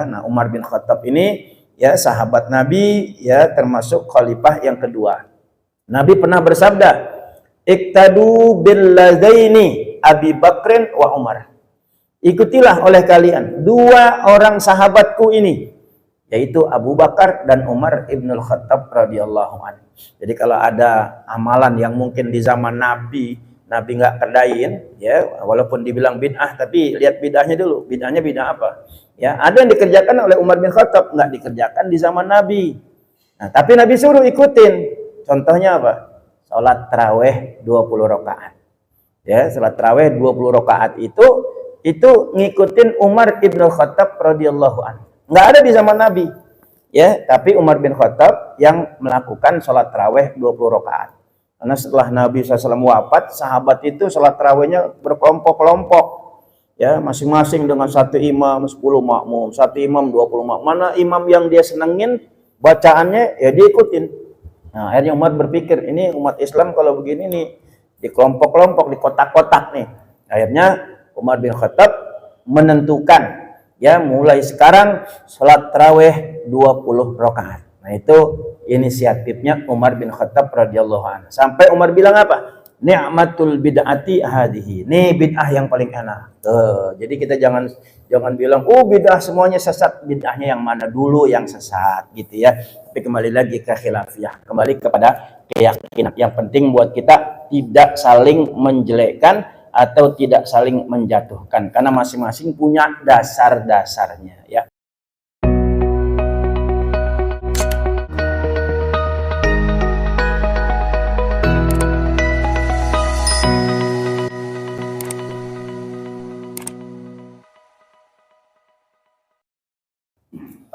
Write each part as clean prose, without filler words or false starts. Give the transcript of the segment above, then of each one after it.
Nah, Umar bin Khattab ini ya sahabat Nabi, ya termasuk khalifah yang kedua. Nabi pernah bersabda, "Iqtadu bil ladaini Abi Bakrin wa Umar." Ikutilah oleh kalian dua orang sahabatku ini, yaitu Abu Bakar dan Umar ibnul Khattab radhiyallahu anhu. Jadi kalau ada amalan yang mungkin di zaman Nabi nggak kerjain, ya walaupun dibilang bid'ah, tapi lihat bid'ahnya dulu. Bid'ahnya bid'ah apa? Ya, ada yang dikerjakan oleh Umar bin Khattab, nggak dikerjakan di zaman Nabi. Nah, tapi Nabi suruh ikutin. Contohnya apa? Salat tarawih 20 rakaat. Ya, salat tarawih 20 rakaat itu ngikutin Umar bin Khattab radhiyallahu anhu. Nggak ada di zaman Nabi. Ya, tapi Umar bin Khattab yang melakukan salat tarawih 20 rakaat. Karena setelah Nabi SAW wafat, sahabat itu salat tarawihnya berkelompok-kelompok. Ya, masing-masing dengan satu imam 10 makmum, satu imam 20 makmum. Mana imam yang dia senengin bacaannya, ya diikutin. Nah, akhirnya umat berpikir, ini umat Islam kalau begini nih, di kelompok-kelompok, di kotak-kotak nih. Akhirnya Umar bin Khattab menentukan, ya mulai sekarang salat tarawih 20 rakaat. Nah, itu inisiatifnya Umar bin Khattab radhiyallahu anhu. Sampai Umar bilang apa? Ni'matul bid'ati hadhihi. Ini bid'ah yang paling enak. Jadi kita jangan bilang, "Oh, bid'ah semuanya sesat." Bid'ahnya yang mana dulu yang sesat gitu ya. Tapi kembali lagi ke khilafiyah, kembali kepada keyakinan. Yang penting buat kita tidak saling menjelekkan atau tidak saling menjatuhkan, karena masing-masing punya dasar-dasarnya ya.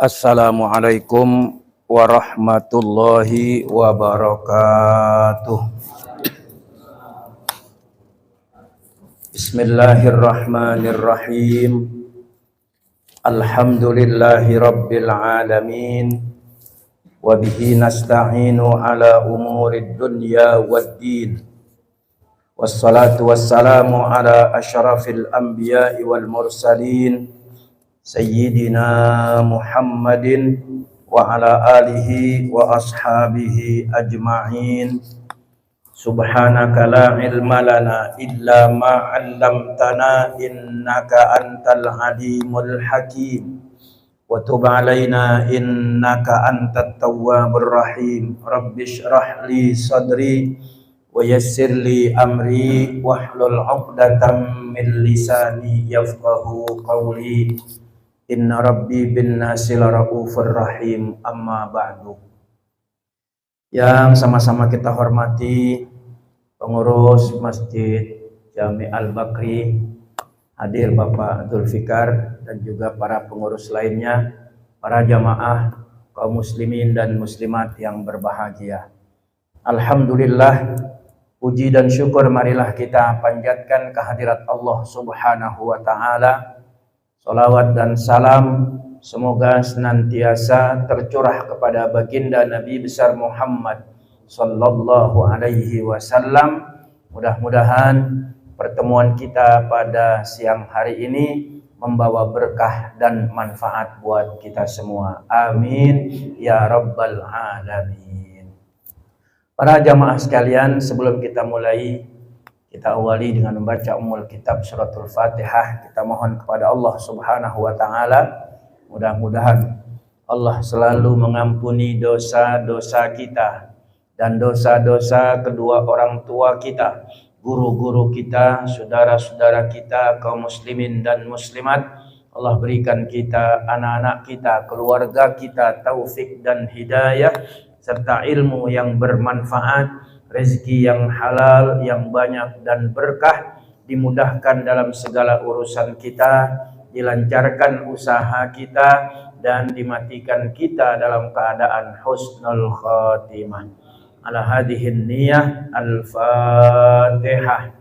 Assalamualaikum warahmatullahi wabarakatuh. Bismillahirrahmanirrahim. Alhamdulillahi rabbil alamin. Wa bihi nasta'inu ala umurid dunya waddin. Wassalatu wassalamu ala asyrafil anbiya'i wal mursalin Sayyidina Muhammadin wa ala alihi wa ashabihi ajma'in. Subhanaka la ilma lana illa ma 'allamtana innaka antal alimul hakim. Wa tub 'alaina innaka antat tawwabur rahim. Rabbi shrah li sadri wa yassir li amri wahlul 'uqdatam min lisani yafqahu qawli. Inna rabbi bin nasi laraufur rahim, amma ba'du. Yang sama-sama kita hormati pengurus Masjid Jami Al-Bakri, hadir Bapak Abdul Fikar, dan juga para pengurus lainnya, para jamaah kaum muslimin dan muslimat yang berbahagia. Alhamdulillah, puji dan syukur marilah kita panjatkan kehadirat Allah Subhanahu wa ta'ala. Salawat dan salam semoga senantiasa tercurah kepada baginda Nabi besar Muhammad sallallahu alaihi wasallam. Mudah-mudahan pertemuan kita pada siang hari ini membawa berkah dan manfaat buat kita semua. Amin ya rabbal alamin. Para jamaah sekalian, sebelum kita mulai, kita awali dengan membaca Ummul Kitab Suratul Fatihah. Kita mohon kepada Allah Subhanahu wa ta'ala, mudah-mudahan Allah selalu mengampuni dosa-dosa kita dan dosa-dosa kedua orang tua kita, guru-guru kita, saudara-saudara kita, kaum muslimin dan muslimat. Allah berikan kita, anak-anak kita, keluarga kita taufik dan hidayah, serta ilmu yang bermanfaat, rezeki yang halal, yang banyak dan berkah, dimudahkan dalam segala urusan kita, dilancarkan usaha kita, dan dimatikan kita dalam keadaan husnul khatimah. Ala hadhihin niyah, al-Fatihah.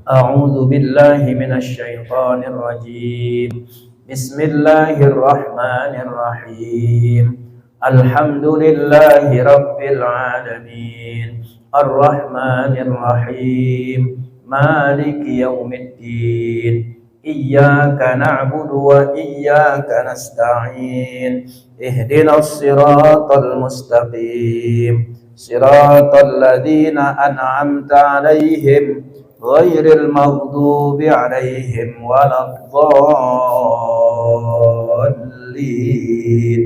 A'udzu billahi minasy syaithanir rajim. Bismillahirrahmanirrahim. Alhamdulillahi rabbil alamin. Ar-Rahmanir Rahim. Maliki yaumiddin. iyyaka na'budu wa iyyaka nasta'in, ihdinas siratal mustaqim, siratal ladzina an'amta 'alaihim ghairil maghdubi 'alaihim waladdallin.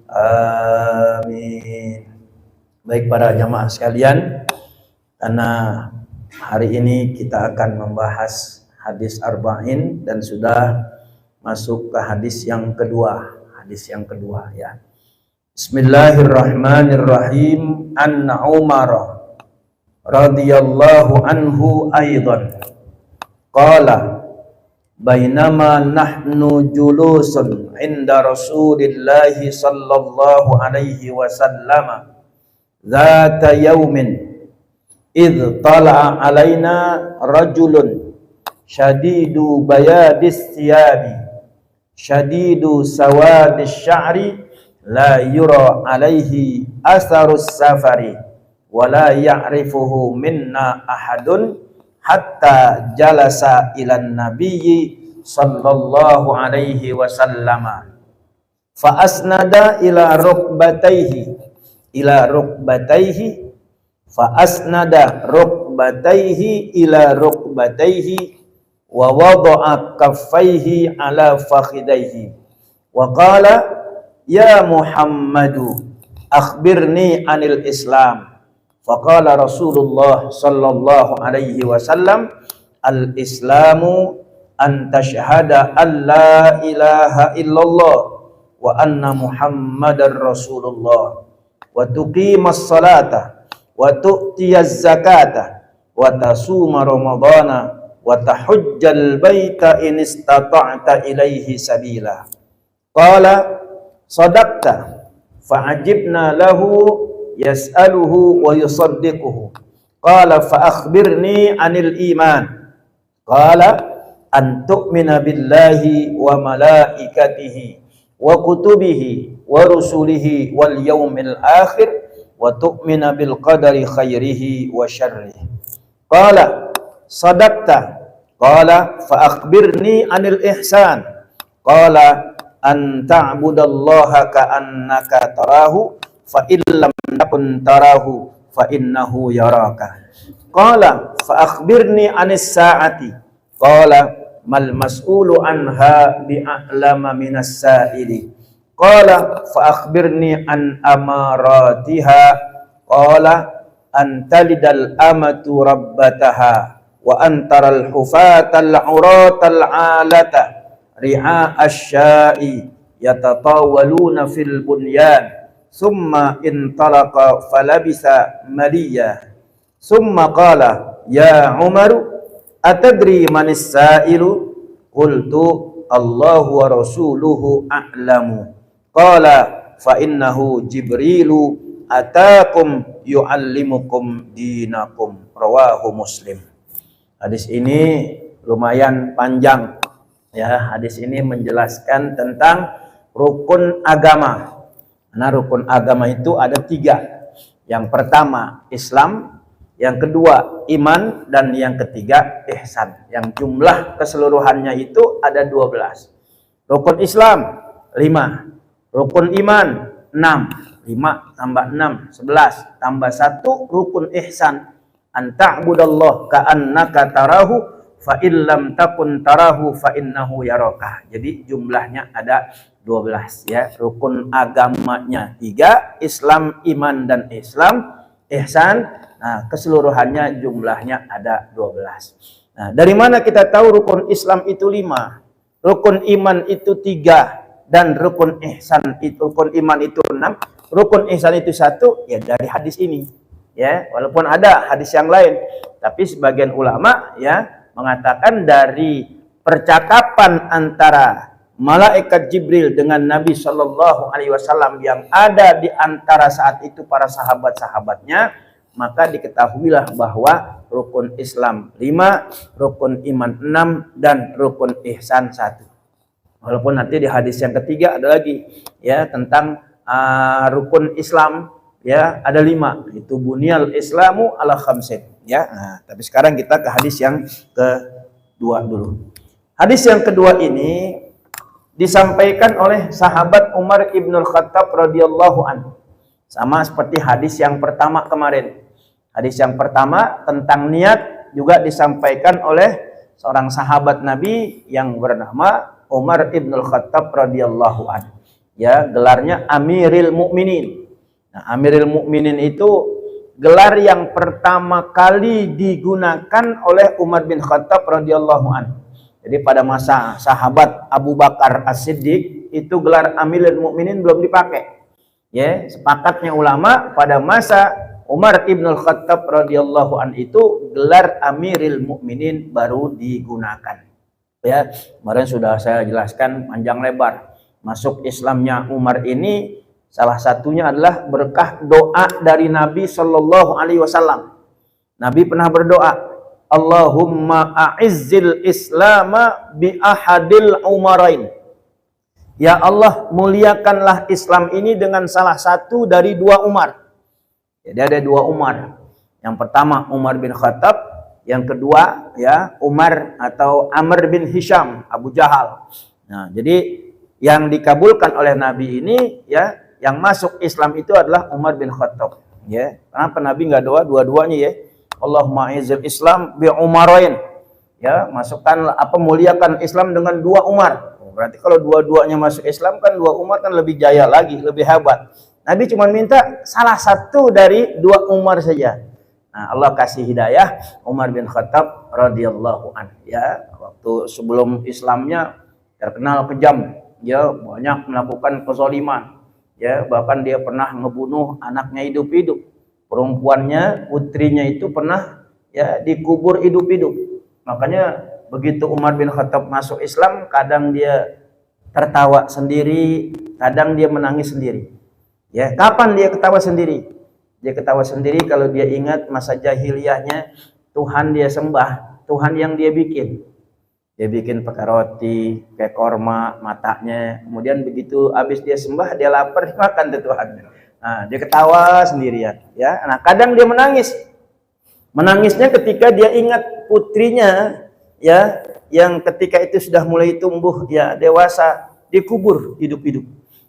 Amin. Baik para jamaah sekalian, karena hari ini kita akan membahas hadis arba'in dan sudah masuk ke hadis yang kedua. Hadis yang kedua ya. Bismillahirrahmanirrahim. An Umar radhiyallahu anhu aidan qala bainama nahnu julusun inda Rasulillahi sallallahu alaihi wasallam zata yaumin idh tala'a alaina rajulun syadidu bayadis thiyabi syadidu sawadis sya'ri la yura alaihi asarus safari wa la ya'rifuhu minna ahadun hatta jalasa ilan nabiyyi sallallahu alaihi wasallam fa asnada ila rukbatayhi fa asnada rukbatayhi ila rukbatayhi wa wada'a kaffayhi ala fakhidayhi wa qala ya Muhammadu akhbirni anil Islam. Faqala Rasulullah sallallahu alaihi wasallam al-islamu an tashhada an la ilaha illallah wa anna Muhammadar Rasulullah wa tuqimas salata wa tu'tiyaz zakata wa tasuma ramadana wa tahujjal baita in istata'ta ilaihi sabila. Qala sadaqta fa'ajibna lahu yas'aluhu wa yusaddiquhu. Qala fa akhbirni 'anil iman. Qala an tu'mina billahi wa malaikatihi wa kutubihi wa rusulihi wal yawmil akhir wa tu'mina bil qadari khairihi wa syarrihi. Qala sadaqta. Qala fa akhbirni 'anil ihsan. Qala an ta'budallaha ka'annaka tarahu fa illam takun tarahu fa innahu yaraka. Qala fa akhbirni 'anis sa'ati. Qala mal mas'ulu anha bi'a'lama minas sa'ili. Qala fa akhbirni an amaratiha. Qala an talidal amatu rabbataha wa antaral hufatal 'uratal 'alata ri'a asya'i yatatawaluna fil bunyan summa intalaqa falabisa maliya summa qala ya Umaru atadri manis sa'ilu qultu Allahu wa rasuluhu a'lamu. Qala fa innahu Jibrilu atakum yu'allimukum dinakum. Rawahu Muslim. Hadis ini lumayan panjang ya. Hadis ini menjelaskan tentang rukun agama. Nah, rukun agama itu ada 3. Yang pertama Islam, yang kedua iman, dan yang ketiga ihsan. Yang jumlah keseluruhannya itu ada 12. Rukun Islam 5, rukun iman 6, 5 tambah 6 11 tambah 1 rukun ihsan an ta'budallah ka'annaka tarahu fa illam takun tarahu fa innahu yaraka. Jadi jumlahnya ada 12 ya. Rukun agamanya 3, Islam, iman dan ihsan. Nah, keseluruhannya jumlahnya ada 12. Nah, dari mana kita tahu rukun Islam itu 5, rukun iman itu 3, dan rukun ihsan itu, rukun iman itu 6, rukun ihsan itu 1? Ya dari hadis ini. Ya, walaupun ada hadis yang lain, tapi sebagian ulama ya mengatakan dari percakapan antara malaikat Jibril dengan Nabi Shallallahu Alaihi Wasallam yang ada di antara saat itu para sahabat-sahabatnya, maka diketahuilah bahwa rukun Islam 5, rukun iman 6, dan rukun ihsan 1. Walaupun nanti di hadis yang ketiga ada lagi ya tentang rukun Islam ya ada 5, itu bunyal Islamu ala khamsin ya. Nah, tapi sekarang kita ke hadis yang kedua dulu. Hadis yang kedua ini disampaikan oleh sahabat Umar ibnul Khattab radhiyallahu anhu. Sama seperti hadis yang pertama kemarin. Hadis yang pertama tentang niat juga disampaikan oleh seorang sahabat Nabi yang bernama Umar ibnul Khattab radhiyallahu anhu. Ya, gelarnya Amiril Mukminin. Nah, Amiril Mukminin itu gelar yang pertama kali digunakan oleh Umar bin Khattab radhiyallahu anhu. Jadi pada masa sahabat Abu Bakar As-Siddiq itu gelar Amirul Mukminin belum dipakai. Ya, sepakatnya ulama pada masa Umar ibnul Khattab radhiyallahu an itu gelar Amirul Mukminin baru digunakan. Ya, kemarin sudah saya jelaskan panjang lebar. Masuk Islamnya Umar ini salah satunya adalah berkah doa dari Nabi Shallallahu Alaihi Wasallam. Nabi pernah berdoa, Allahumma a'izzil islama bi ahadil umarain. Ya Allah, muliakanlah Islam ini dengan salah satu dari dua Umar. Jadi ada dua Umar. Yang pertama Umar bin Khattab, yang kedua ya Umar atau Amr bin Hisham, Abu Jahal. Nah, jadi yang dikabulkan oleh Nabi ini ya, yang masuk Islam itu adalah Umar bin Khattab. Ya, kenapa Nabi nggak doa dua-duanya ya? Allahumma izzil Islam bi umarain. Ya, masukkan muliakan Islam dengan dua Umar. Berarti kalau dua-duanya masuk Islam kan dua Umar kan lebih jaya lagi, lebih hebat. Nabi cuma minta salah satu dari dua Umar saja. Nah, Allah kasih hidayah Umar bin Khattab radhiyallahu anhu. Ya, waktu sebelum Islamnya terkenal kejam, ya banyak melakukan kezaliman. Ya, bahkan dia pernah ngebunuh anaknya hidup-hidup. Perempuannya, putrinya itu pernah ya dikubur hidup-hidup. Makanya begitu Umar bin Khattab masuk Islam, kadang dia tertawa sendiri, kadang dia menangis sendiri. Ya, kapan dia ketawa sendiri? Dia ketawa sendiri kalau dia ingat masa jahiliyahnya, Tuhan dia sembah, Tuhan yang dia bikin. Dia bikin pakai roti, pakai korma, matanya. Kemudian begitu habis dia sembah, dia lapar, makan tuh Tuhan. Nah, dia ketawa sendirian. Ya, nah kadang dia menangis. Menangisnya ketika dia ingat putrinya, ya, yang ketika itu sudah mulai tumbuh, ya dewasa, dikubur hidup-hidup.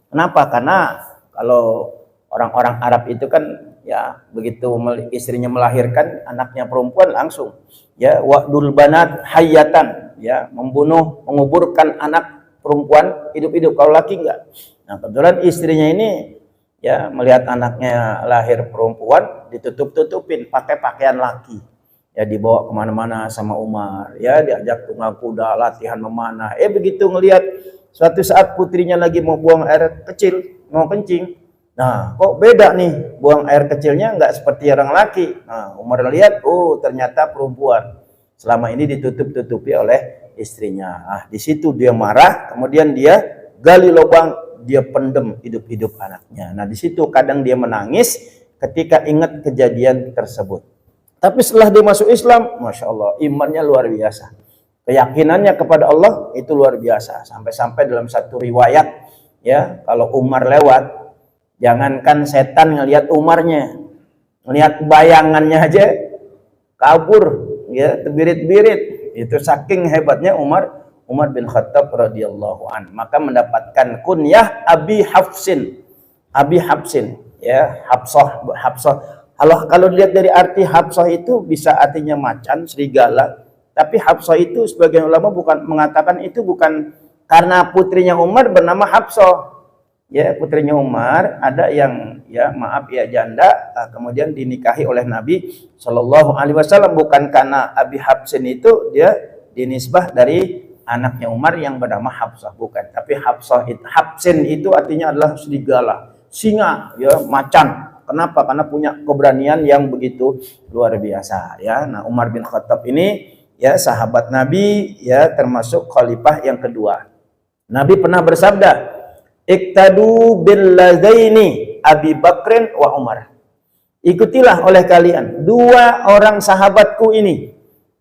Kenapa? Karena kalau orang-orang Arab itu kan, ya begitu istrinya melahirkan anaknya perempuan langsung, ya wa'dul banat hayatan, ya membunuh, menguburkan anak perempuan hidup-hidup. Kalau laki enggak. Nah kebetulan istrinya ini ya melihat anaknya lahir perempuan ditutup-tutupin pakai pakaian laki, ya dibawa kemana-mana sama Umar, ya diajak tunggang kuda, latihan memanah. Begitu ngelihat suatu saat putrinya lagi mau buang air kecil, mau kencing, nah kok beda nih, buang air kecilnya nggak seperti orang laki. Nah Umar lihat, oh ternyata perempuan, selama ini ditutup-tutupi oleh istrinya. Nah di situ dia marah, kemudian dia gali lubang, dia pendem hidup-hidup anaknya. Nah di situ kadang dia menangis ketika ingat kejadian tersebut. Tapi setelah dia masuk Islam, masya Allah, imannya luar biasa, keyakinannya kepada Allah itu luar biasa. Sampai-sampai dalam satu riwayat, ya kalau Umar lewat, jangankan setan ngelihat Umarnya, ngelihat bayangannya aja kabur, ya terbirit-birit. Itu saking hebatnya Umar bin Khattab radhiyallahu an. Maka mendapatkan kunyah Abi Hafsin. Abi Hafsin, ya, Hafsah. Kalau dilihat dari arti Hafsah itu bisa artinya macan, serigala. Tapi Hafsah itu sebagian ulama mengatakan itu bukan karena putrinya Umar bernama Hafsah. Ya, putrinya Umar ada yang ya maaf ya janda, kemudian dinikahi oleh Nabi Shallallahu Alaihi Wasallam, bukan karena Abi Hafsin itu dia dinisbah dari anaknya Umar yang bernama Hafsah, bukan. Tapi Hafsin itu artinya adalah serigala, singa, ya macan. Kenapa? Karena punya keberanian yang begitu luar biasa, ya. Nah, Umar bin Khattab ini ya sahabat Nabi, ya termasuk khalifah yang kedua. Nabi pernah bersabda, "Iqtadu bil ladaini Abi Bakrin wa Umar." Ikutilah oleh kalian dua orang sahabatku ini,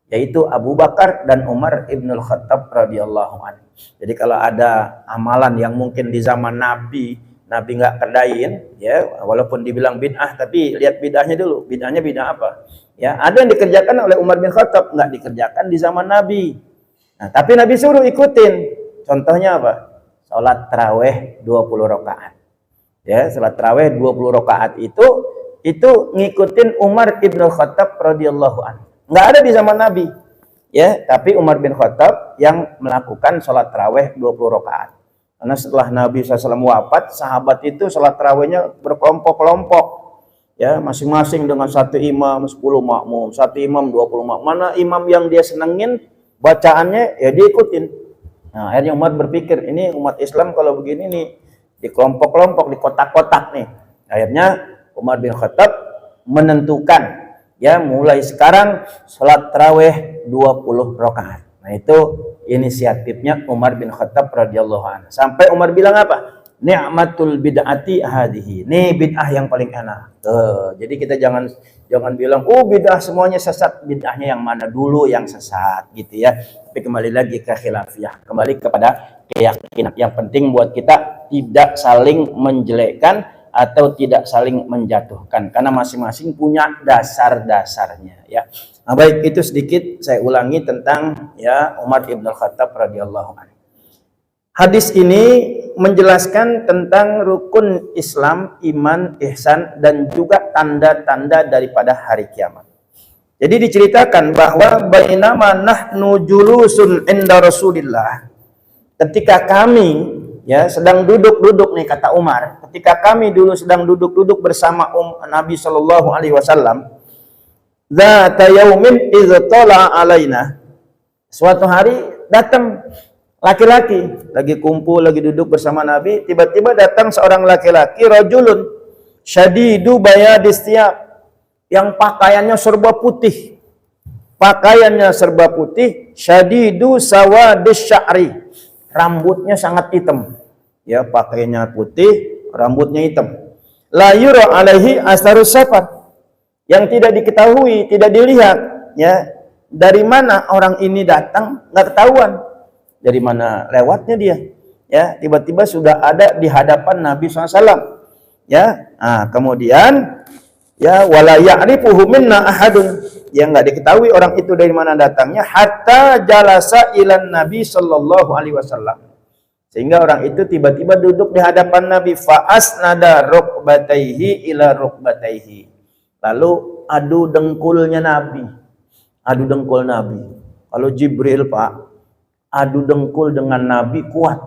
yaitu Abu Bakar dan Umar ibnul Khattab radhiyallahu anhu. Jadi kalau ada amalan yang mungkin di zaman Nabi nggak kerjain, ya walaupun dibilang bid'ah, tapi lihat bid'ahnya dulu. Bid'ah apa? Ya ada yang dikerjakan oleh Umar bin Khattab, nggak dikerjakan di zaman Nabi. Nah, tapi Nabi suruh ikutin. Contohnya apa? Salat tarawih 20 rakaat. Ya, salat tarawih 20 rakaat itu ngikutin Umar bin Khattab radhiyallahu anhu. Nggak ada di zaman Nabi. Ya, tapi Umar bin Khattab yang melakukan salat tarawih 20 rakaat. Karena setelah Nabi SAW wafat, sahabat itu salat tarawihnya berkelompok-kelompok. Ya, masing-masing dengan satu imam 10 makmum, satu imam 20 makmum. Mana imam yang dia senengin bacaannya, ya diikutin. Nah, akhirnya umat berpikir, ini umat Islam kalau begini nih, di kelompok-kelompok, di kotak-kotak nih. Akhirnya Umar bin Khattab menentukan, ya mulai sekarang salat tarawih 20 rakaat. Nah, itu inisiatifnya Umar bin Khattab radhiyallahu anhu. Sampai Umar bilang apa? Ni'matul bid'ati hadhihi. Ini bid'ah yang paling enak. Jadi kita jangan bilang, oh bid'ah semuanya sesat. Bid'ahnya yang mana dulu yang sesat gitu ya. Tapi kembali lagi ke khilafiyah. Kembali kepada keyakinan. Yang penting buat kita tidak saling menjelekkan atau tidak saling menjatuhkan. Karena masing-masing punya dasar-dasarnya ya. Nah, baik, itu sedikit saya ulangi tentang ya Umar bin Khattab radhiyallahu anhu. Hadis ini menjelaskan tentang rukun Islam, iman, ihsan, dan juga tanda-tanda daripada hari kiamat. Jadi diceritakan bahwa bainama nahnu julusun inda Rasulillah, ketika kami ya sedang duduk-duduk nih, kata Umar, ketika kami dulu sedang duduk-duduk bersama Nabi Shallallahu Alaihi Wasallam, zata yaumin idh tala alaina, suatu hari datang laki-laki, lagi kumpul, lagi duduk bersama Nabi, tiba-tiba datang seorang laki-laki, rajulun syadidu bayadis thiyab, yang pakaiannya serba putih. Pakaiannya serba putih, syadidu sawadis sya'ri, rambutnya sangat hitam. Ya, pakaiannya putih, rambutnya hitam. La yura alaihi asarus safar, yang tidak diketahui, tidak dilihat, ya, dari mana orang ini datang, nggak ketahuan. Dari mana lewatnya dia, ya, tiba-tiba sudah ada di hadapan Nabi SAW, ya. Nah, kemudian ya wala ya'rifuhu minna ahadun, yang nggak diketahui orang itu dari mana datangnya, hatta jalasa ilan Nabi Sallallahu Alaihi Wasallam, sehingga orang itu tiba-tiba duduk di hadapan Nabi, fa'asnada rukbataihi ila rukbataihi, lalu adu dengkulnya Nabi, adu dengkul Nabi. Kalau Jibril, Pak, adu dengkul dengan Nabi kuat.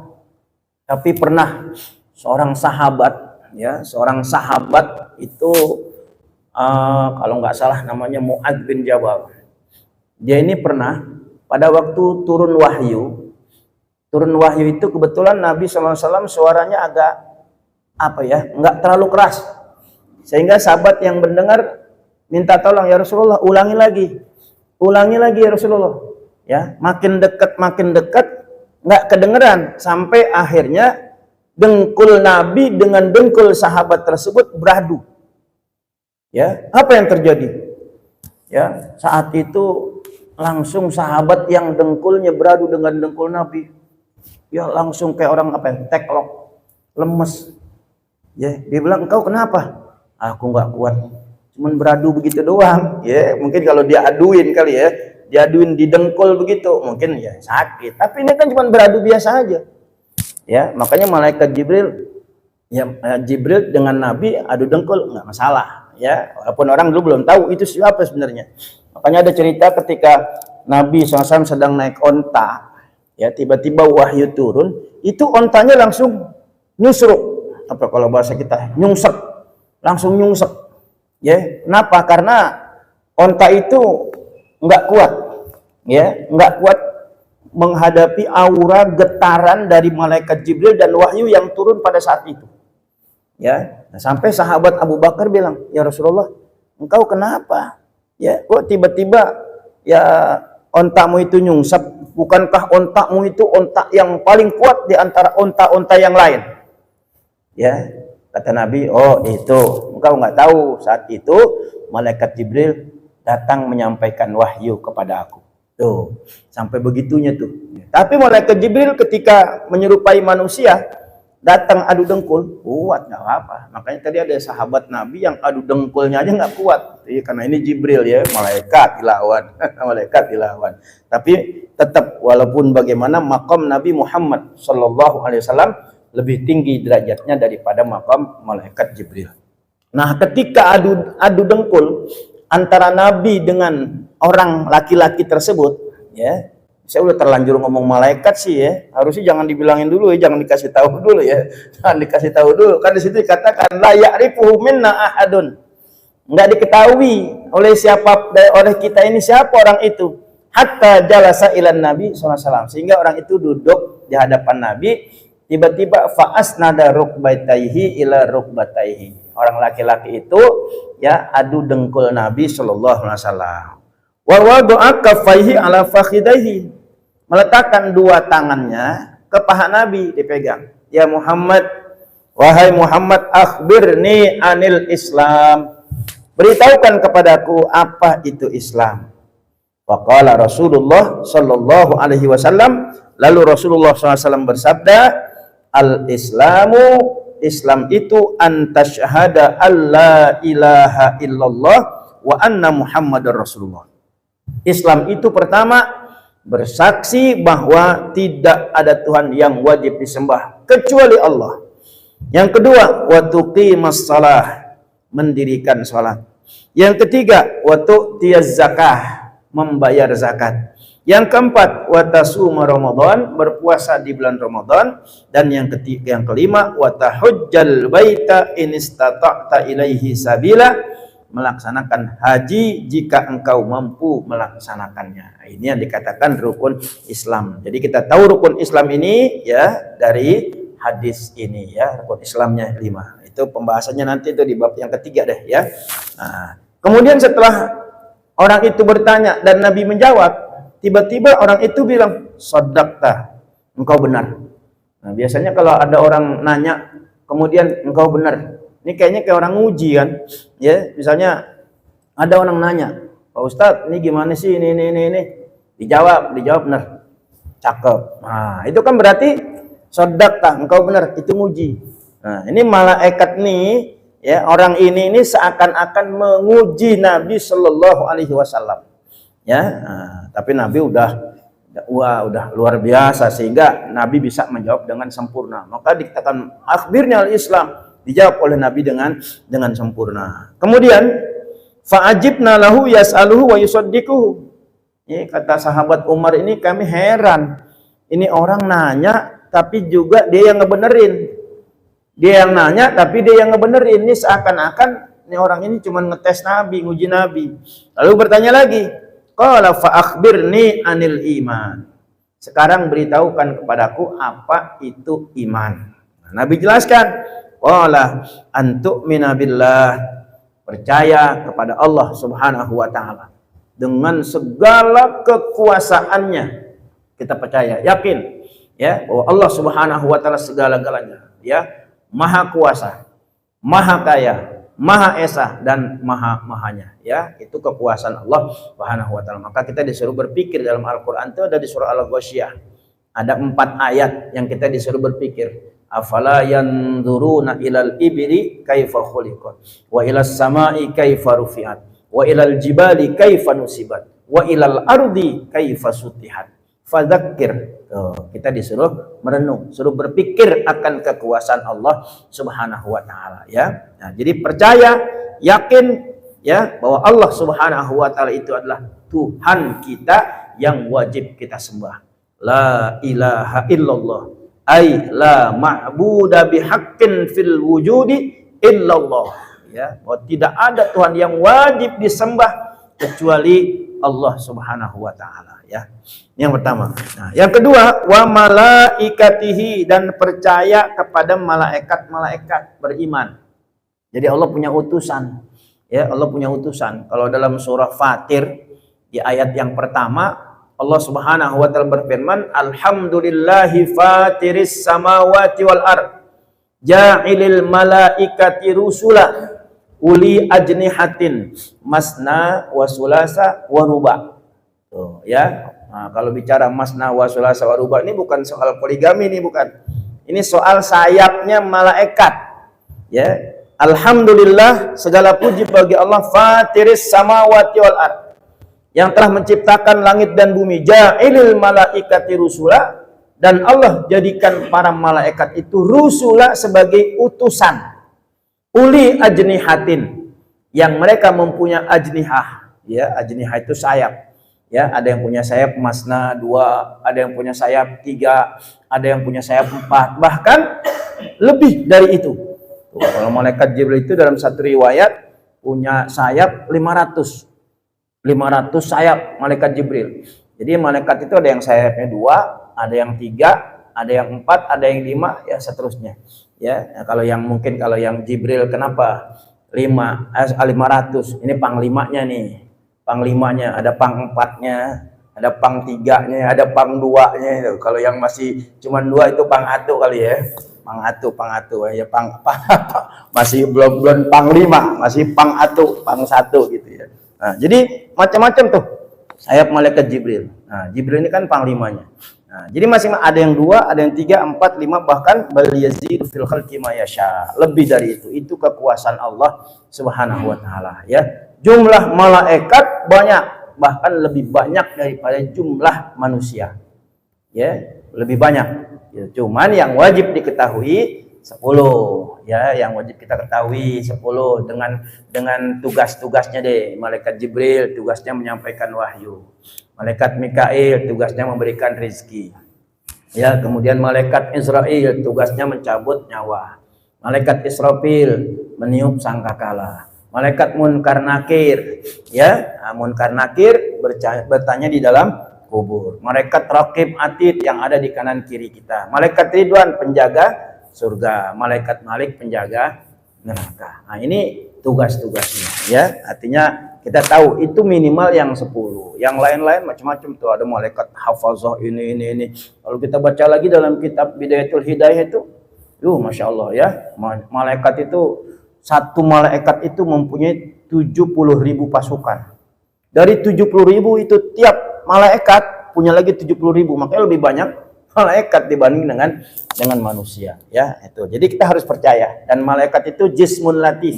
Tapi pernah seorang sahabat, ya, seorang sahabat itu kalau nggak salah namanya Mu'adz bin Jabal. Dia ini pernah pada waktu turun wahyu itu kebetulan Nabi SAW suaranya agak apa ya, nggak terlalu keras, sehingga sahabat yang mendengar minta tolong, ya Rasulullah, ulangi lagi ya Rasulullah. Ya, makin dekat nggak kedengeran, sampai akhirnya dengkul Nabi dengan dengkul sahabat tersebut beradu. Ya, apa yang terjadi? Ya, saat itu langsung sahabat yang dengkulnya beradu dengan dengkul Nabi, ya langsung kayak orang apa ya, teklok, lemes. Ya, dia bilang, engkau kenapa? Aku nggak kuat, cuman beradu begitu doang. Ya, mungkin kalau dia aduin kali ya, diaduin di dengkul begitu, mungkin ya sakit. Tapi ini kan cuma beradu biasa aja. Ya, makanya malaikat Jibril, ya Jibril dengan Nabi adu dengkul nggak masalah. Ya, walaupun orang dulu belum tahu itu siapa sebenarnya. Makanya ada cerita ketika Nabi SAW sedang naik onta, ya tiba-tiba wahyu turun, itu ontanya langsung nyusruk. Apa kalau bahasa kita, nyungsep, langsung nyungsep. Ya, kenapa? Karena onta itu nggak kuat, ya, nggak kuat menghadapi aura getaran dari malaikat Jibril dan wahyu yang turun pada saat itu. Ya, nah, sampai sahabat Abu Bakar bilang, ya Rasulullah, engkau kenapa? Ya, kok tiba-tiba ya ontamu itu nyungsep? Bukankah ontamu itu ontak yang paling kuat di antara onta-onta yang lain? Ya, kata Nabi, oh itu, engkau nggak tahu, saat itu malaikat Jibril datang menyampaikan wahyu kepada aku. Tuh, sampai begitunya tuh. Tapi malaikat Jibril ketika menyerupai manusia, datang adu dengkul, kuat nggak apa-apa. Makanya tadi ada sahabat Nabi yang adu dengkulnya aja nggak kuat. Karena ini Jibril ya, malaikat dilawan, malaikat dilawan. Tapi tetap walaupun bagaimana maqam Nabi Muhammad sallallahu alaihi wasallam lebih tinggi derajatnya daripada maqam malaikat Jibril. Nah, ketika adu dengkul antara Nabi dengan orang laki-laki tersebut, ya, saya udah terlanjur ngomong malaikat sih ya, harusnya jangan dibilangin dulu ya, jangan dikasih tahu dulu ya, jangan dikasih tahu dulu, kan di situ dikatakan la ya'rifuhu minna ahadun, nggak diketahui oleh siapa, oleh kita ini siapa orang itu, hatta jalasa ilan Nabi SAW, sehingga orang itu duduk di hadapan Nabi, tiba-tiba fa'asnada rukbataihi ila rukbataihi, orang laki-laki itu ya adu dengkul Nabi sallallahu alaihi wasallam. Wa wada'a kaffaihi ala fakhidaihi, meletakkan dua tangannya ke paha Nabi, dipegang. Ya Muhammad, wahai Muhammad, akhbirni anil Islam, beritahukan kepadaku apa itu Islam. Faqala Rasulullah sallallahu alaihi wasallam, lalu Rasulullah SAW bersabda, al-Islamu, Islam itu antasyhada alla ilaha illallah wa anna Muhammadar Rasulullah. Islam itu pertama bersaksi bahwa tidak ada Tuhan yang wajib disembah kecuali Allah. Yang kedua, wa tuqimas shalah, mendirikan salat. Yang ketiga, wa tu'tiyaz zakah, membayar zakat. Yang keempat, wa tasuma Ramadan, berpuasa di bulan Ramadan. Dan yang ketiga, yang kelima, wa tahujjal baita in istata'ta ilaihi sabila, melaksanakan haji jika engkau mampu melaksanakannya. Ini yang dikatakan rukun Islam. Jadi kita tahu rukun Islam ini ya dari hadis ini ya, rukun Islamnya 5. Itu pembahasannya nanti itu di bab yang ketiga deh ya. Nah, kemudian setelah orang itu bertanya dan Nabi menjawab, tiba-tiba orang itu bilang, "Shaddaqta, engkau benar." Nah, biasanya kalau ada orang nanya kemudian engkau benar, ini kayaknya kayak orang nguji kan, ya. Misalnya ada orang nanya, "Pak Ustadz, ini gimana sih ini?" Dijawab benar, cakep. Nah, itu kan berarti shaddaqta, engkau benar, itu nguji. Nah, ini malaikat nih, ya, orang ini seakan-akan menguji Nabi Shallallahu Alaihi Wasallam, ya. Nah, tapi Nabi udah luar biasa sehingga Nabi bisa menjawab dengan sempurna. Maka dikatakan akhbirnya al-Islam, dijawab oleh Nabi dengan sempurna. Kemudian fa'ajibna lahu yas'aluhu wa yusaddiquhu. Ini kata sahabat Umar ini, kami heran. Ini orang nanya tapi juga dia yang ngebenerin. Dia yang nanya tapi dia yang ngebenerin. Ini seakan-akan ini orang ini cuma ngetes Nabi, nguji Nabi. Lalu bertanya lagi, qala fa akhbirni anil iman. Sekarang beritahukan kepadaku apa itu iman. Nah, Nabi jelaskan, qala antu'mina billah, percaya kepada Allah Subhanahu wa taala dengan segala kekuasaannya. Kita percaya, yakin ya bahwa Allah Subhanahu wa taala segala-galanya, ya. Maha kuasa, maha kaya, maha esa, dan maha-mahanya, ya. Itu kekuasaan Allah Subhanahu wa taala. Maka kita disuruh berpikir dalam Al-Qur'an itu ada di surah Al-Ghasyiyah. Ada 4 ayat yang kita disuruh berpikir. Afala yanzuruna ilal ibli kaifa khuliqat wa ilas samai kaifa rufi'at wa ilal jibali kaifa nusibat wa ilal ardi kaifa sutihat. Fadzakir. Kita disuruh merenung, suruh berpikir akan kekuasaan Allah Subhanahu wa taala, ya. Nah, jadi percaya, yakin ya bahwa Allah Subhanahu wa taala itu adalah Tuhan kita yang wajib kita sembah. La ilaha illallah, ay la ma'budu bihaqqin fil wujudi illallah, ya. Bahwa tidak ada Tuhan yang wajib disembah kecuali Allah Subhanahu wa taala, ya. Yang pertama. Nah, yang kedua, wa malaikatihi, dan percaya kepada malaikat-malaikat, beriman. Jadi Allah punya utusan. Ya, Allah punya utusan. Kalau dalam surah Fatir di ayat yang pertama, Allah Subhanahu wa taala berfirman, alhamdulillahi fatiris samawati wal ard, ja'ilil malaikati rusula uli ajnihatin masna wa sulasa wa ruba. Tuh, ya. Nah, kalau bicara masna wa sulasa wa ruba ini bukan soal poligami, ini bukan. Ini soal sayapnya malaikat. Ya. Alhamdulillah, segala puji bagi Allah, fatiris samawati wal ard, yang telah menciptakan langit dan bumi, ja'ilil malaikati rusula, dan Allah jadikan para malaikat itu rusula sebagai utusan, uli ajnihatin, yang mereka mempunyai ajnihah, ya, ajnihah itu sayap. Ya, ada yang punya sayap masna 2, ada yang punya sayap 3, ada yang punya sayap 4, bahkan lebih dari itu. Tuh, kalau malaikat Jibril itu dalam satu riwayat punya sayap 500 sayap malaikat Jibril. Jadi malaikat itu ada yang sayapnya 2, ada yang 3, ada yang 4, ada yang 5, ya seterusnya. Ya, nah, kalau yang Jibril kenapa 500? Ini panglimanya nih. Panglimanya, ada pang 4-nya, ada pang 3-nya, ada pang 2-nya itu. Kalau yang masih cuma 2 itu pang 1 kali ya. Pang 1 ya, masih belum pang 5, masih pang 1 gitu ya. Nah, jadi macam-macam tuh sayap malaikat Jibril. Nah, Jibril ini kan panglimanya. Nah, jadi masing ada yang 2, ada yang 3, 4, 5, bahkan bal yazidu fil khalqi ma yasha. Lebih dari itu. Itu kekuasaan Allah Subhanahu wa taala, ya. Jumlah malaikat banyak, bahkan lebih banyak daripada jumlah manusia. Ya, lebih banyak. Ya, cuman yang wajib diketahui 10, ya, yang wajib kita ketahui 10 dengan tugas-tugasnya deh. Malaikat Jibril tugasnya menyampaikan wahyu. Malaikat Mikail tugasnya memberikan rezeki. Ya, kemudian malaikat Israil tugasnya mencabut nyawa. Malaikat Israfil meniup sangkakala. Malaikat Munkar Nakir, ya, Munkar Nakir bertanya di dalam kubur. Malaikat Raqib Atid yang ada di kanan kiri kita. Malaikat Ridwan penjaga surga. Malaikat Malik penjaga neraka. Nah, ini tugas-tugasnya, ya. Artinya kita tahu itu minimal yang 10. Yang lain-lain macam-macam tuh, ada malaikat hafazah ini. Kalau kita baca lagi dalam kitab Bidayatul Hidayah itu, Masya Allah, ya. Malaikat itu, satu malaikat itu mempunyai 70.000 pasukan. Dari 70.000 itu tiap malaikat punya lagi 70.000, makanya lebih banyak malaikat dibanding dengan manusia, ya. Itu. Jadi kita harus percaya, dan malaikat itu jismun latif.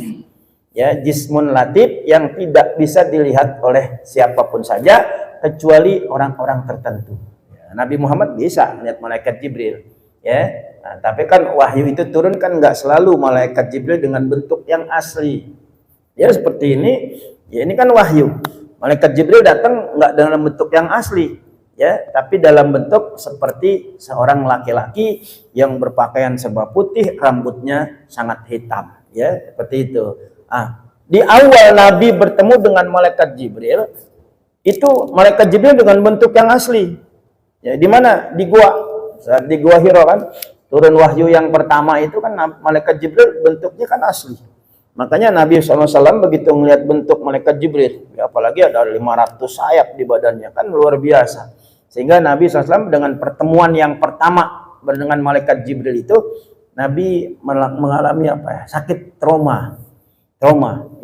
Ya, jismun latif yang tidak bisa dilihat oleh siapapun saja kecuali orang-orang tertentu. Ya, Nabi Muhammad bisa melihat malaikat Jibril, ya. Nah, tapi kan wahyu itu turun kan nggak selalu malaikat Jibril dengan bentuk yang asli. Ya seperti ini, ya ini kan wahyu. Malaikat Jibril datang nggak dalam bentuk yang asli, ya, tapi dalam bentuk seperti seorang laki-laki yang berpakaian serba putih, rambutnya sangat hitam, ya, seperti itu. Di awal Nabi bertemu dengan malaikat Jibril, itu malaikat Jibril dengan bentuk yang asli. Ya, di mana? Di gua Hira kan. Turun wahyu yang pertama itu kan malaikat Jibril bentuknya kan asli. Makanya Nabi SAW begitu melihat bentuk malaikat Jibril, ya, apalagi ada 500 sayap di badannya, kan luar biasa. Sehingga Nabi SAW dengan pertemuan yang pertama dengan malaikat Jibril itu, Nabi mengalami apa ya? Sakit trauma,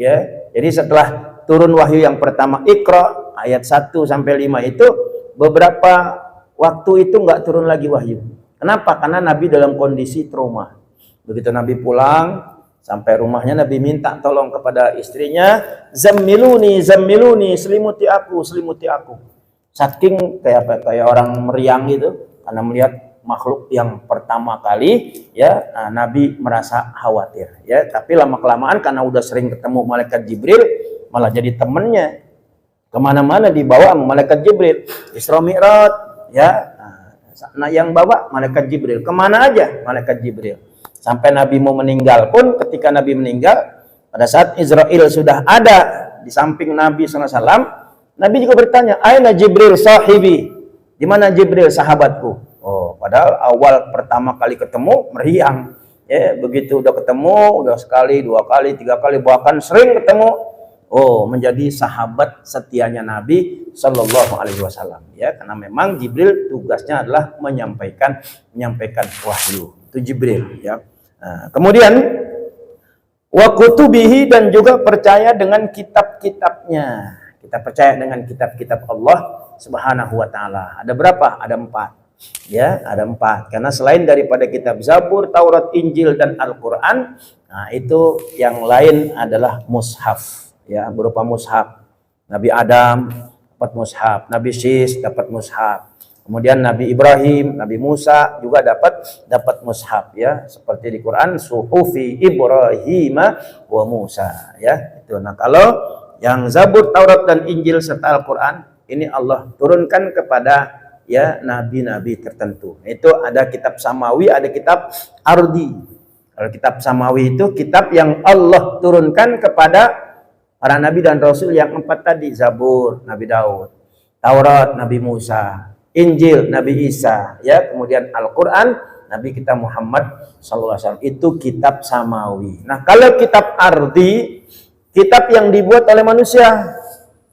ya. Jadi setelah turun wahyu yang pertama Iqra ayat 1 sampai 5 itu, beberapa waktu itu nggak turun lagi wahyu. Kenapa? Karena Nabi dalam kondisi trauma. Begitu Nabi pulang sampai rumahnya, Nabi minta tolong kepada istrinya, zammiluni, selimuti aku. Saking kayak orang meriang gitu, karena melihat makhluk yang pertama kali, ya. Nah, Nabi merasa khawatir, ya. Tapi lama kelamaan karena udah sering ketemu malaikat Jibril, malah jadi temennya. Kemana-mana dibawa sama malaikat Jibril, Isra Mi'raj, ya. Nah, yang bawa malaikat Jibril, kemana aja malaikat Jibril. Sampai Nabi mau meninggal pun, ketika Nabi meninggal, pada saat Israel sudah ada di samping Nabi SAW, Nabi juga bertanya, aina Jibril sahibi, di mana Jibril sahabatku. Oh, padahal awal pertama kali ketemu meriang, ya. Begitu udah ketemu, udah sekali, 2 kali, 3 kali, bahkan sering ketemu, oh, menjadi sahabat setianya Nabi Shallallahu Alaihi Wasallam, ya. Karena memang Jibril tugasnya adalah menyampaikan wahyu. Itu Jibril, ya. Nah, kemudian wa kutubihi, dan juga percaya dengan kitab-kitabnya. Kita percaya dengan kitab-kitab Allah Subhanahu wa taala. Ada berapa? Ada 4. Ya, ada 4. Karena selain daripada kitab Zabur, Taurat, Injil, dan Al-Qur'an, nah itu yang lain adalah mushaf, ya, berupa mushaf Nabi Adam, dapat mushaf, Nabi Syis dapat mushaf. Kemudian Nabi Ibrahim, Nabi Musa juga dapat mushaf ya, seperti di Quran suhufi Ibrahim wa Musa ya. Itu. Nah, kalau yang Zabur, Taurat dan Injil serta Al-Qur'an ini Allah turunkan kepada ya nabi-nabi tertentu. Itu ada kitab samawi, ada kitab ardi. Kalau kitab samawi itu kitab yang Allah turunkan kepada para nabi dan rasul yang 4 tadi, Zabur Nabi Daud, Taurat Nabi Musa, Injil Nabi Isa, ya, kemudian Al-Qur'an Nabi kita Muhammad SAW. Itu kitab samawi. Nah, kalau kitab ardi, kitab yang dibuat oleh manusia.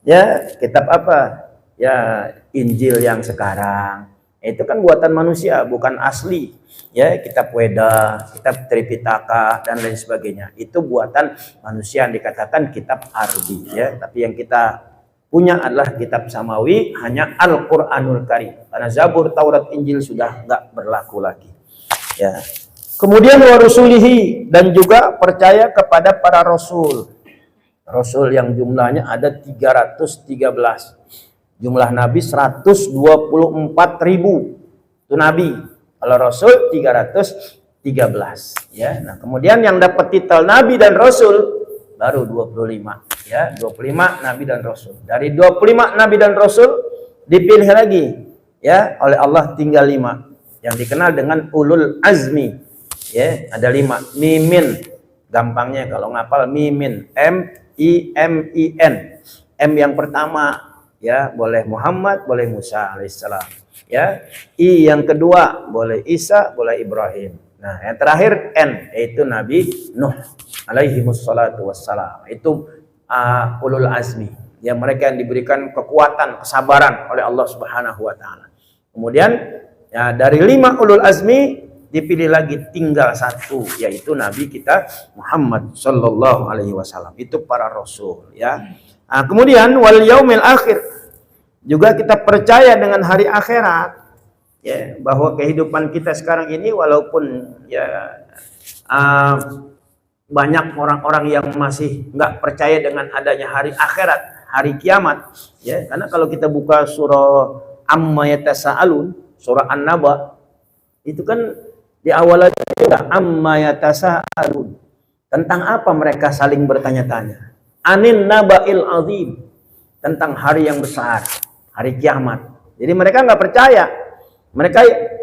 Ya, kitab apa? Ya, Injil yang sekarang. Itu kan buatan manusia, bukan asli. Ya, kitab Weda, kitab Tripitaka dan lain sebagainya. Itu buatan manusia yang dikatakan kitab ardi, ya. Tapi yang kita punya adalah kitab samawi, hanya Al-Qur'anul Karim. Karena Zabur, Taurat, Injil sudah enggak berlaku lagi. Ya. Kemudian wa rusulihi, dan juga percaya kepada para rasul. Rasul yang jumlahnya ada 313. Jumlah nabi 124.000. Itu nabi. Kalau rasul 313, ya. Nah, kemudian yang dapat titel nabi dan rasul baru 25, ya, 25 nabi dan rasul. Dari 25 nabi dan rasul dipilih lagi, ya, oleh Allah tinggal 5 yang dikenal dengan ulul azmi, ya. Ada 5. Mimin, gampangnya kalau ngapal mimin, M-I-M-I-N. M yang pertama, ya, boleh Muhammad, boleh Musa alaihissalam, ya. I yang kedua boleh Isa, boleh Ibrahim. Nah, yang terakhir N, yaitu Nabi Nuh alaihi wassalatu wassalam. Itu ulul azmi, ya, mereka yang diberikan kekuatan, kesabaran oleh Allah Subhanahu wa taala. Kemudian ya, dari 5 ulul azmi dipilih lagi tinggal 1, yaitu Nabi kita Muhammad sallallahu alaihi wasallam. Itu para rasul, ya. Nah, kemudian wal yaumil akhir, juga kita percaya dengan hari akhirat, ya, bahwa kehidupan kita sekarang ini walaupun ya banyak orang-orang yang masih nggak percaya dengan adanya hari akhirat, hari kiamat, ya, karena kalau kita buka surah Amma Yatasa'alun, surah An-Naba, itu kan di awalnya sudah Amma Yatasa'alun, tentang apa mereka saling bertanya-tanya, anin naba'il azim, tentang hari yang besar, hari kiamat. Jadi mereka nggak percaya.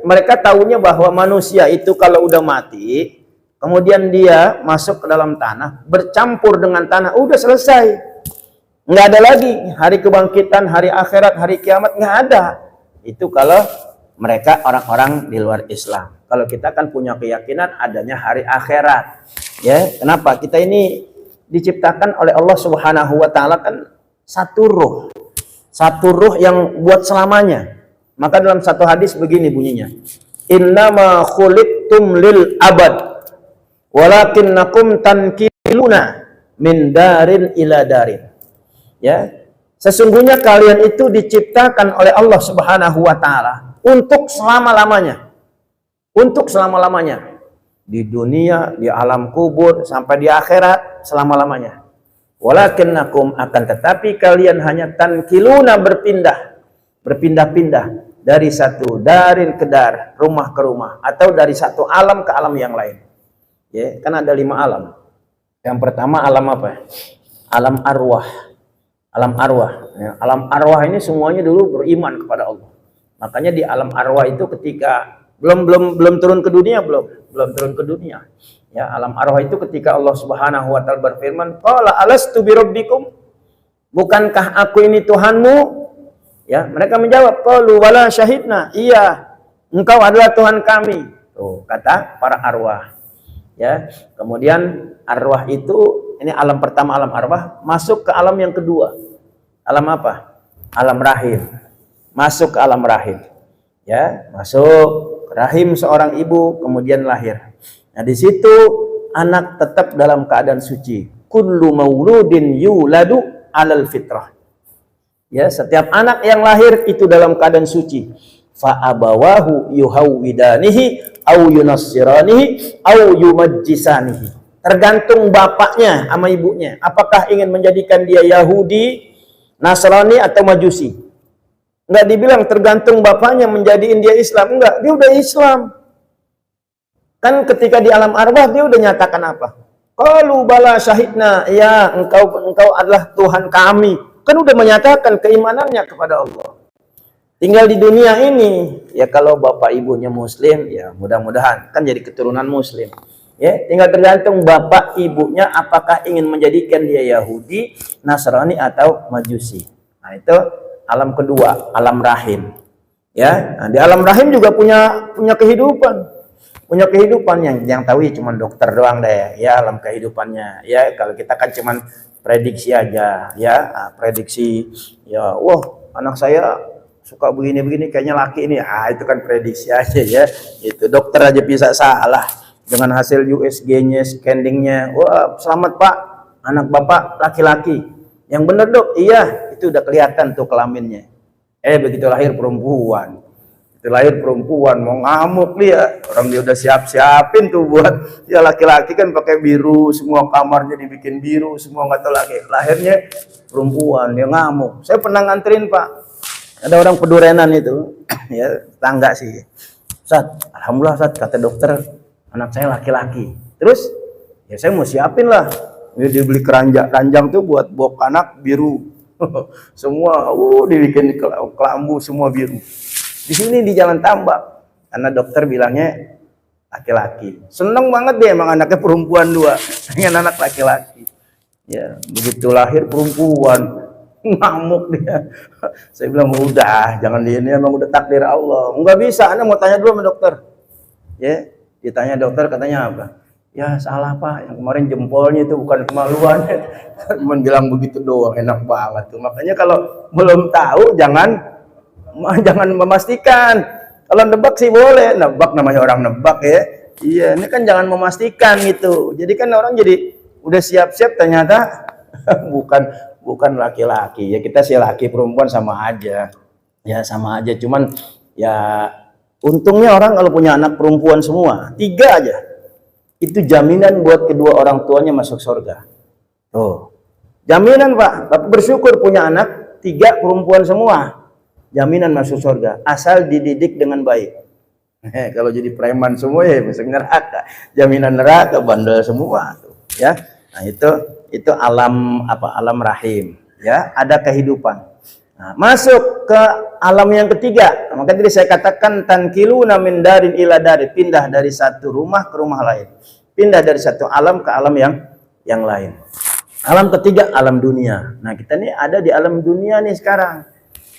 Mereka tahunya bahwa manusia itu kalau udah mati, kemudian dia masuk ke dalam tanah, bercampur dengan tanah, udah selesai. Nggak ada lagi hari kebangkitan, hari akhirat, hari kiamat, nggak ada. Itu kalau mereka orang-orang di luar Islam. Kalau kita kan punya keyakinan adanya hari akhirat. Ya, kenapa? Kita ini diciptakan oleh Allah Subhanahu wa taala kan satu ruh. Satu ruh yang buat selamanya. Maka dalam satu hadis begini bunyinya, innama khuliqtum lil abad walakinnakum tankiluna min darin ila darin. Ya, sesungguhnya kalian itu diciptakan oleh Allah Subhanahu wa taala untuk selama-lamanya. Untuk selama-lamanya. Di dunia, di alam kubur, sampai di akhirat, selama-lamanya. Walakinnakum, akan tetapi kalian hanya tankiluna, berpindah-pindah dari satu darin ke dar, rumah ke rumah, atau dari satu alam ke alam yang lain. Ya, kan ada 5 alam. Yang pertama alam apa? Alam arwah. Alam arwah. Ya, alam arwah ini semuanya dulu beriman kepada Allah. Makanya di alam arwah itu ketika belum turun ke dunia, belum turun ke dunia. Ya, alam arwah itu ketika Allah Subhanahu wa taala berfirman, qala alastu birabbikum, bukankah aku ini Tuhanmu? Ya, mereka menjawab, qalu wala syahidna, iya, engkau adalah Tuhan kami. Tuh, kata para arwah. Ya, kemudian arwah itu, ini alam pertama, alam arwah, masuk ke alam yang kedua. Alam apa? Alam rahim. Masuk ke alam rahim. Ya, masuk ke rahim seorang ibu, kemudian lahir. Nah, di situ anak tetap dalam keadaan suci. Kullu mauludin yuladu alal fitrah. Ya, setiap anak yang lahir itu dalam keadaan suci. Fa abawahu yuhawwidanihi au yunassiranihi au yumajjisanihi. Tergantung bapaknya sama ibunya. Apakah ingin menjadikan dia Yahudi, Nasrani atau Majusi. Enggak dibilang tergantung bapaknya menjadiin dia Islam, enggak, dia udah Islam. Kan ketika di alam arwah dia udah nyatakan apa? Qalu bala syahidna, ya engkau adalah Tuhan kami. Kan udah menyatakan keimanannya kepada Allah. Tinggal di dunia ini, ya kalau bapak ibunya muslim, ya mudah-mudahan kan jadi keturunan muslim. Ya, tinggal tergantung bapak ibunya apakah ingin menjadikan dia Yahudi, Nasrani atau Majusi. Nah, itu alam kedua, alam rahim. Ya, nah, di alam rahim juga punya kehidupan. Punya kehidupan yang tahu ya cuma dokter doang deh, ya alam kehidupannya. Ya kalau kita kan cuma prediksi aja, ya prediksi. Ya, wah anak saya suka begini-begini, kayaknya laki ini. Itu kan prediksi aja ya. Itu dokter aja bisa salah dengan hasil USG-nya, scanningnya. Wah selamat pak, anak bapak laki-laki. Yang bener dok, iya itu udah kelihatan tuh kelaminnya. Begitu lahir perempuan. Lahir perempuan mau ngamuk dia, orang dia udah siap-siapin tuh buat ya laki-laki kan pakai biru, semua kamarnya dibikin biru, semua nggak tahu lagi. Lahirnya perempuan, dia ngamuk. Saya pernah nganterin pak, ada orang pedurenan itu, ya tangga sih. Ustaz, alhamdulillah Ustaz, kata dokter anak saya laki-laki. Terus ya saya mau siapin lah, dia beli keranjang tuh buat bok anak biru, semua, dibikin kelambu semua biru. Di sini di Jalan Tambak, karena dokter bilangnya laki-laki. Seneng banget dia emang anaknya perempuan dua, dengan anak laki-laki. Ya, begitu lahir perempuan, ngamuk dia. Saya bilang udah, jangan dia ini emang udah takdir Allah. Enggak bisa, Anda mau tanya dulu sama dokter. Ya, ditanya dokter katanya apa? Ya salah pak, yang kemarin jempolnya itu bukan kemaluan. Cuman bilang begitu doang, enak banget tuh. Makanya kalau belum tahu jangan memastikan. Kalau nebak sih boleh, nebak namanya orang nebak ya. Iya, ini kan jangan memastikan gitu. Jadi kan orang jadi udah siap-siap ternyata bukan laki-laki. Ya kita sih laki perempuan sama aja. Ya sama aja, cuman ya untungnya orang kalau punya anak perempuan semua, 3 aja. Itu jaminan buat kedua orang tuanya masuk surga. Tuh. Jaminan Pak, Bapak bersyukur punya anak 3 perempuan semua. Jaminan masuk surga asal dididik dengan baik. Kalau jadi preman semua ya masuk neraka. Jaminan neraka bandel semua tuh, ya. Nah, itu alam apa? Alam rahim, ya. Ada kehidupan. Nah, masuk ke alam yang ketiga. Maka tadi saya katakan tankiluna min darin ila darin, pindah dari satu rumah ke rumah lain. Pindah dari satu alam ke alam yang lain. Alam ketiga alam dunia. Nah, kita nih ada di alam dunia nih sekarang.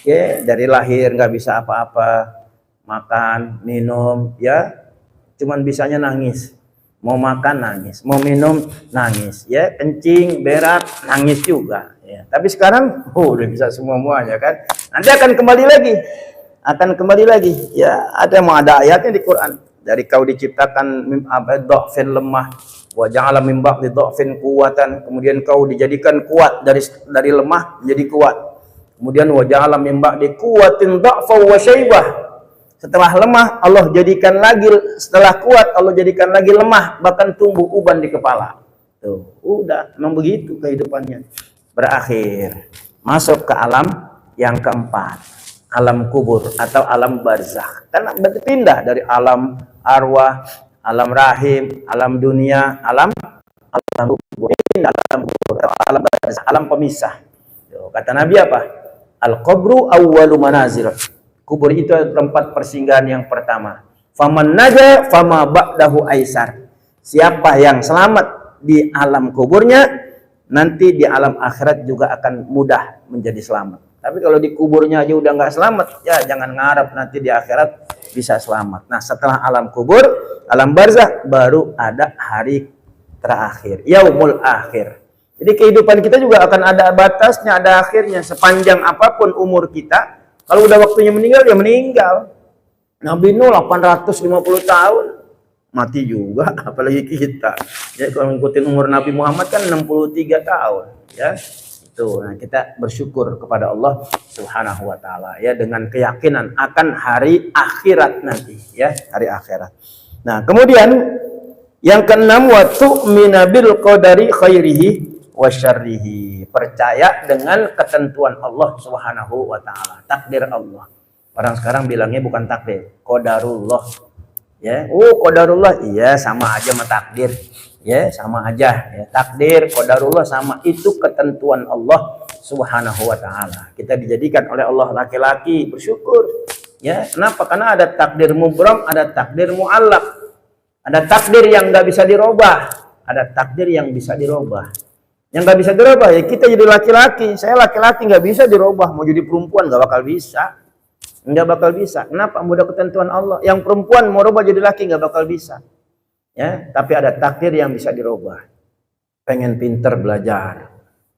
Ya, dari lahir nggak bisa apa-apa, makan, minum, ya, cuman bisanya nangis. Mau makan nangis, mau minum nangis, ya, kencing, berak, nangis juga. Ya. Tapi sekarang, udah bisa semuanya kan. Nanti akan kembali lagi, ya. Mau ada ayatnya di Quran. Dari kau diciptakan dha'fin lemah, wa ja'ala min ba'di dha'fin quwwatan. Kemudian kau dijadikan kuat dari lemah menjadi kuat. Kemudian waja'ala min ba'di quwwatin dha'fa wa syaibah. Setelah lemah Allah jadikan lagi, setelah kuat Allah jadikan lagi lemah, bahkan tumbuh uban di kepala. Tuh, udah memang begitu kehidupannya. Berakhir masuk ke alam yang keempat, alam kubur atau alam barzakh. Karena berpindah dari alam arwah, alam rahim, alam dunia, alam kubur. Ini alam kubur, alam barzakh, alam pemisah. Tuh, kata Nabi apa? Al-qabru awwalu manazil. Kubur itu tempat persinggahan yang pertama. Faman naja fama ba'dahu aisar. Siapa yang selamat di alam kuburnya, nanti di alam akhirat juga akan mudah menjadi selamat. Tapi kalau di kuburnya aja udah nggak selamat, ya jangan ngarep nanti di akhirat bisa selamat. Nah, setelah alam kubur, alam barzakh, baru ada hari terakhir, yaumul akhir. Jadi kehidupan kita juga akan ada batasnya, ada akhirnya. Sepanjang apapun umur kita, kalau udah waktunya meninggal, ya meninggal. Nabi Nuh 850 tahun, mati juga, apalagi kita. Ya, kalau ngikutin umur Nabi Muhammad kan 63 tahun. Ya, itu. Nah, kita bersyukur kepada Allah Subhanahu wa Ta'ala, ya, dengan keyakinan akan hari akhirat nanti, ya, hari akhirat. Nah, kemudian yang keenam, wa tu'mina bil qadari khairihi wa syarrihi. Percaya dengan ketentuan Allah Subhanahu wa taala, takdir Allah. Orang sekarang bilangnya bukan takdir, qadarullah. Ya, qadarullah, iya sama aja sama takdir. Ya, sama aja ya. Takdir, qadarullah sama, itu ketentuan Allah Subhanahu wa taala. Kita dijadikan oleh Allah laki-laki, bersyukur. Ya, kenapa? Karena ada takdir mubram, ada takdir muallaq. Ada takdir yang nggak bisa dirubah, ada takdir yang bisa dirubah. Yang nggak bisa dirubah ya kita jadi laki-laki. Saya laki-laki nggak bisa dirubah, mau jadi perempuan nggak bakal bisa. Nggak bakal bisa. Kenapa? Mudah ketentuan Allah. Yang perempuan mau rubah jadi laki nggak bakal bisa. Ya, tapi ada takdir yang bisa dirubah. Pengen pinter belajar,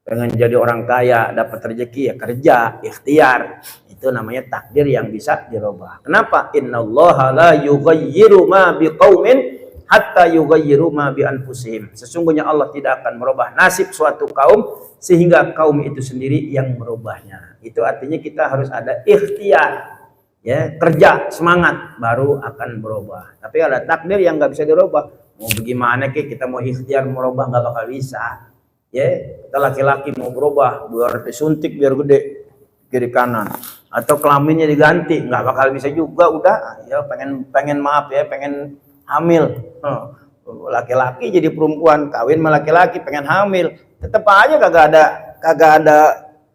pengen jadi orang kaya, dapat rezeki ya kerja, ikhtiar. Itu namanya takdir yang bisa dirubah. Kenapa? Innallaha la yughayyiru ma biqaumin hatta yughayyiru ma bi anfusihim. Sesungguhnya Allah tidak akan merubah nasib suatu kaum sehingga kaum itu sendiri yang merubahnya. Itu artinya kita harus ada ikhtiar. Ya, kerja, semangat, baru akan berubah. Tapi ada takdir yang nggak bisa dirubah. Mau bagaimana kita mau ikhtiar merubah nggak bakal bisa. Ya, kita laki-laki mau berubah, biar disuntik biar gede kiri kanan, atau kelaminnya diganti, nggak bakal bisa juga. Udah, ya pengen maaf ya, pengen hamil. Laki-laki jadi perempuan, kawin sama laki-laki pengen hamil, tetap aja kagak ada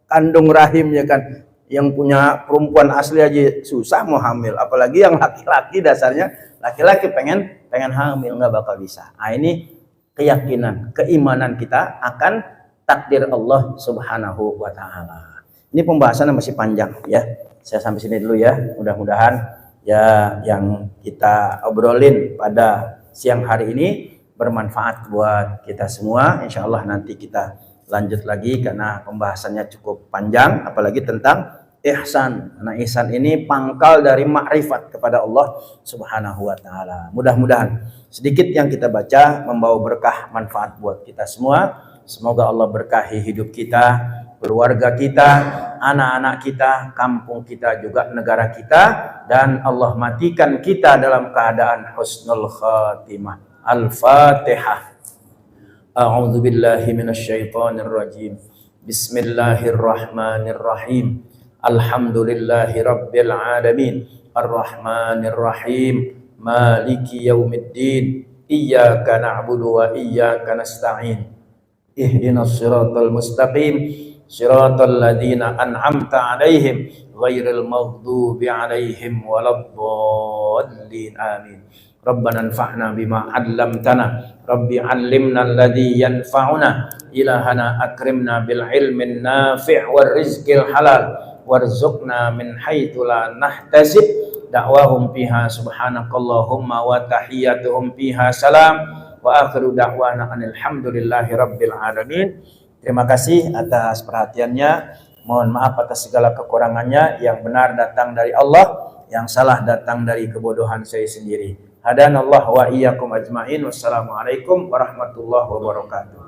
kandung rahim ya kan. Yang punya perempuan asli aja susah mau hamil, apalagi yang laki-laki, dasarnya laki-laki pengen hamil, nggak bakal bisa. Nah, ini keyakinan, keimanan kita akan takdir Allah Subhanahu wa taala. Ini pembahasan masih panjang ya. Saya sampai sini dulu ya. Mudah-mudahan ya yang kita obrolin pada siang hari ini bermanfaat buat kita semua. Insya Allah nanti kita lanjut lagi karena pembahasannya cukup panjang, apalagi tentang ihsan. Nah, ihsan ini pangkal dari makrifat kepada Allah Subhanahu wa taala. Mudah-mudahan sedikit yang kita baca membawa berkah manfaat buat kita semua. Semoga Allah berkahi hidup kita, keluarga kita, anak-anak kita, kampung kita, juga negara kita, dan Allah matikan kita dalam keadaan husnul khatimah. Al-Fatihah. A'udzu billahi minasyaitonir rajim. Bismillahirrahmanirrahim. Alhamdulillahi rabbil alamin. Ar-Rahmanir Rahim. Maliki yaumiddin. Iyyaka na'budu wa iyyaka nasta'in. Ihdinas siratal mustaqim. Siratal ladzina an'amta 'alaihim ghairil maghdubi 'alaihim waladdallin. Amin. Rabbana anfa'na bima 'allamtana. Rabbi 'allimna alladzi yanfa'una. Ilahana akrimna bil ilmin nafi' war rizqil halal. Warzuqna min haitsu la nahtasib. Da'wahum fiha subhanakallahumma wa tahiyyatuhum fiha salam. Wa akhiru da'wana alhamdulillahi rabbil alamin. Terima kasih atas perhatiannya. Mohon maaf atas segala kekurangannya. Yang benar datang dari Allah, yang salah datang dari kebodohan saya sendiri. Hadanallah wa iyyakum ajmain. Wassalamualaikum warahmatullahi wabarakatuh.